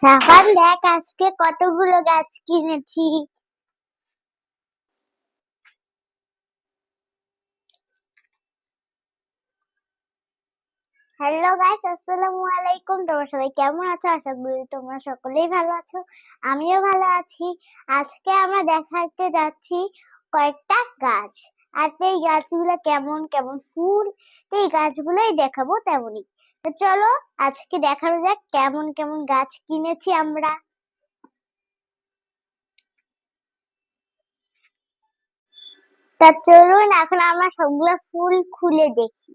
সাফান দেখ আজকে কতগুলো গাছ কিনেছি। হ্যালো গাইস, আসসালামু আলাইকুম। তোমরা সবাই কেমন আছো? আশা করি তোমরা সকলেই ভালো আছো, আমিও ভালো আছি। আজকে আমরা দেখাতে যাচ্ছি কয়েকটা গাছ, আর এই গাছগুলো কেমন কেমন ফুল, এই গাছগুলোই দেখাবো তেমনই। তো চলো আজকে দেখানো যাক কেমন কেমন গাছ কিনেছি আমরা। তা চলুন এখন আমরা সবগুলো ফুল খুলে দেখি।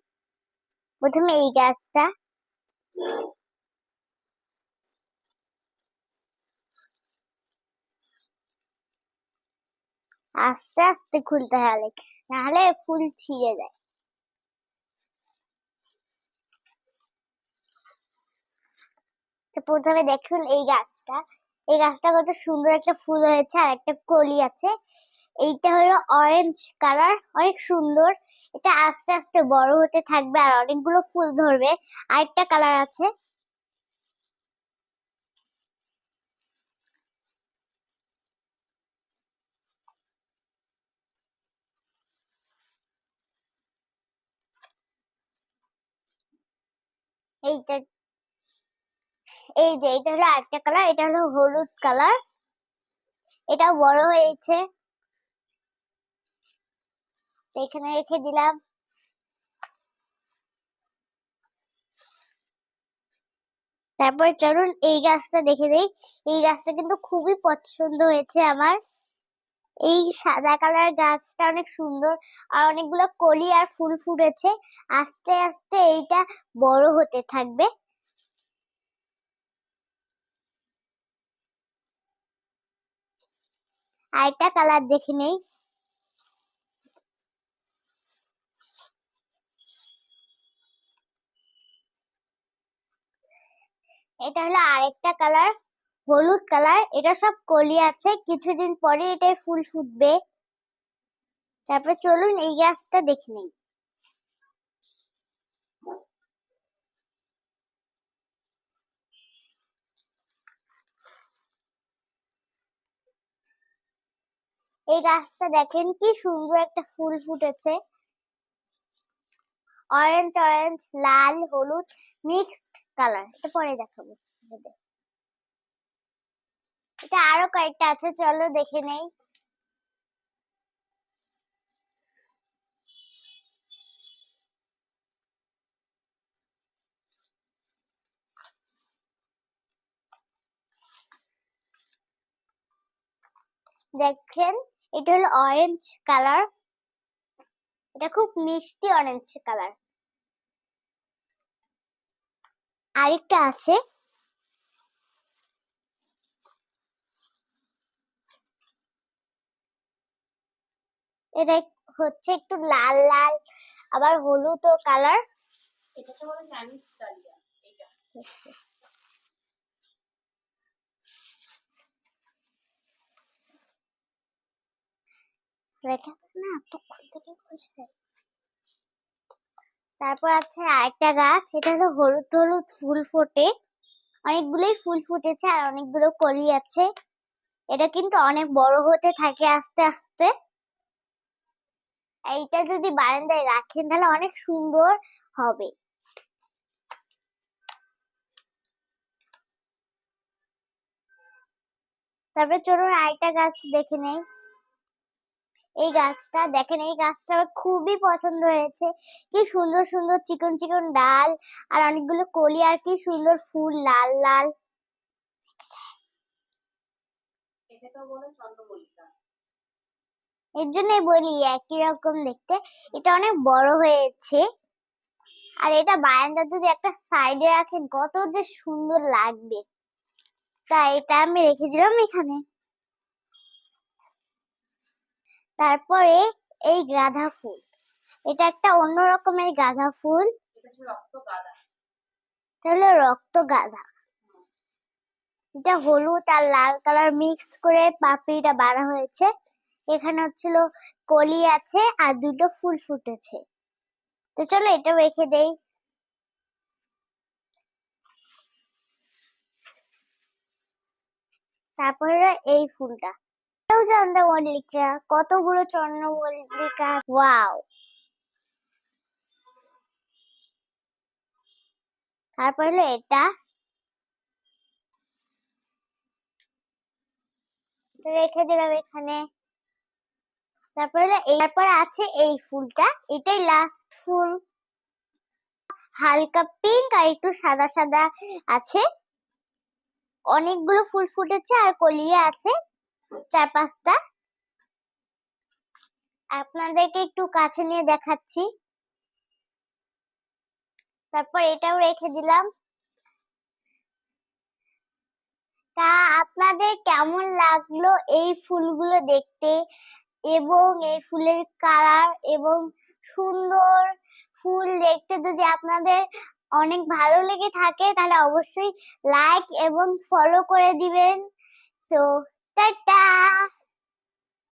প্রথমে এই গাছটা, আস্তে আস্তে খুলতে হবে, নাহলে ফুল ছিঁড়ে যায়। তো প্রথমে দেখুন এই গাছটা কত সুন্দর একটা ফুল হয়েছে আর একটা কলি আছে। এইটা হলো অরেঞ্জ কালার, অনেক সুন্দর। এটা আস্তে আস্তে বড় হতে থাকবে আর অনেকগুলো ফুল ধরবে। আরেকটা কালার আছে, এইটা এই যে এটা হলো আরেকটা কালার, এটা হলো হলুদ কালার। এটাও বড় হয়েছে, এখানে রেখে দিলাম। তারপরে চলুন এই গাছটা দেখে নেই। এই গাছটা কিন্তু খুবই পছন্দ হয়েছে আমার। এই সাদা কালার গাছটা অনেক সুন্দর আর অনেকগুলো কলি আর ফুল ফুটেছে। আস্তে আস্তে এইটা বড় হতে থাকবে। আরেকটা কালার দেখে নেই, এটা হলো আরেকটা কালার, হলুদ কালার। এটা সব কলি আছে, কিছুদিন পরে এটা ফুল ফুটবে। তারপরে চলুন এই গাছটা দেখে নেই। এই গাছটা দেখেন কি সুন্দর একটা ফুল ফুটেছে, অরেঞ্জ অরেঞ্জ লাল হলুদ মিক্সড কালার। এটা পরে দেখাবো। এটা আরো কয়েকটা আছে, চলো দেখে নেই। দেখেন এটা হলো অরেঞ্জ কালার, এটা খুব মিষ্টি অরেঞ্জ কালার। আরেকটা আছে, এটা হচ্ছে একটু লাল লাল আবার হলুদ ও কালার। এটা তো বলে চাইনিজ ডালিয়া। এটা না তখন থেকে হয়েছে। তারপর আছে আরেকটা গাছ, এটা হলো হলুদ হলুদ ফুল ফোটে, অনেকগুলোই ফুল ফুটেছে আর অনেকগুলো কলি আছে। এটা কিন্তু অনেক বড় হতে থাকে আস্তে আস্তে। এইটা যদি বারান্দায় রাখেন তাহলে অনেক সুন্দর হবে। তারপরে চলুন আরেকটা গাছ দেখে নেই। এই গাছটা দেখেন, এই গাছটা আমার খুবই পছন্দ হয়েছে। কি সুন্দর সুন্দর চিকন চিকন ডাল আর অনেকগুলো কলি আর কি সুন্দর ফুল লাল লাল। এটাকে বলে চন্দ্রমল্লিকা, এর জন্যই বলি একই রকম দেখতে। এটা অনেক বড় হয়েছে আর এটা বারান্দা যদি একটা সাইডে রাখেন কত যে সুন্দর লাগবে। তাই এটা আমি রেখে দিলাম এখানে। তারপরে এই গাঁদা ফুল, এটা একটা অন্য রকমের গাঁদা ফুল। এটা হলো রক্ত গাঁদা। এটা হলুদ আর লাল কালার মিক্স করে পাপড়িটা বাড়া হয়েছে। এখানে হচ্ছিল কলি আছে আর দুটো ফুল ফুটেছে। তো চলো এটা রেখে দেই। তারপর হলো এই ফুলটা, এটাও চন্দ্রমল্লিকা। কতগুলো চন্দ্রমল্লিকা, ওয়াও। তারপর হলো এটা, রেখে দিলাম এখানে। তারপর হলো তারপর আছে এই ফুলটা, এটাই লাস্ট ফুল, হালকা পিঙ্ক আর একটু সাদা সাদা আছে। অনেকগুলো ফুল ফুটেছে আর কলিয়ে আছে 4-5টা। আপনাদেরকে একটু কাছে নিয়ে দেখাচ্ছি। তারপর এটাও রেখে দিলাম। তা আপনাদের কেমন লাগলো এই ফুলগুলো দেখতে এবং এই ফুলের কালার এবং সুন্দর ফুল দেখতে? যদি আপনাদের অনেক ভালো লেগে থাকে তাহলে অবশ্যই লাইক এবং ফলো করে দিবেন। তো